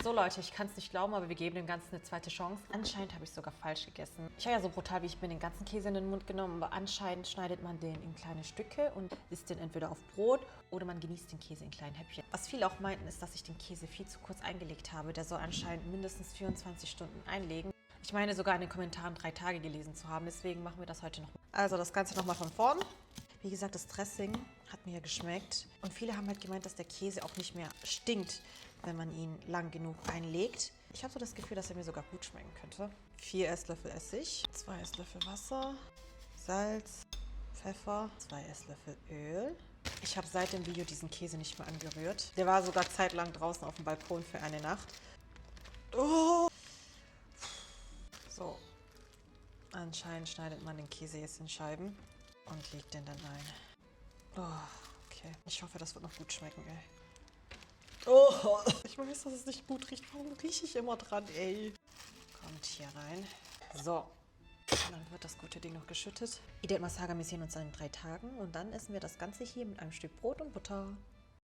So Leute, ich kann es nicht glauben, aber wir geben dem Ganzen eine zweite Chance. Anscheinend habe ich sogar falsch gegessen. Ich war ja so brutal, wie ich mir den ganzen Käse in den Mund genommen, aber anscheinend schneidet man den in kleine Stücke und isst den entweder auf Brot oder man genießt den Käse in kleinen Häppchen. Was viele auch meinten, ist, dass ich den Käse viel zu kurz eingelegt habe. Der soll anscheinend mindestens 24 Stunden einlegen. Ich meine sogar in den Kommentaren 3 Tage gelesen zu haben, deswegen machen wir das heute noch. Also das Ganze nochmal von vorn. Wie gesagt, das Dressing hat mir geschmeckt. Und viele haben halt gemeint, dass der Käse auch nicht mehr stinkt, wenn man ihn lang genug einlegt. Ich habe so das Gefühl, dass er mir sogar gut schmecken könnte. 4 Esslöffel Essig, 2 Esslöffel Wasser, Salz, Pfeffer, 2 Esslöffel Öl. Ich habe seit dem Video diesen Käse nicht mehr angerührt. Der war sogar zeitlang draußen auf dem Balkon für eine Nacht. Oh! So. Anscheinend schneidet man den Käse jetzt in Scheiben und legt den dann ein. Oh, okay. Ich hoffe, das wird noch gut schmecken, ey. Oh, ich weiß, dass es nicht gut riecht. Warum rieche ich immer dran, ey? Kommt hier rein. So. Und dann wird das gute Ding noch geschüttet. Eid al-Massaga, wir sehen uns in 3 Tagen und dann essen wir das Ganze hier mit einem Stück Brot und Butter.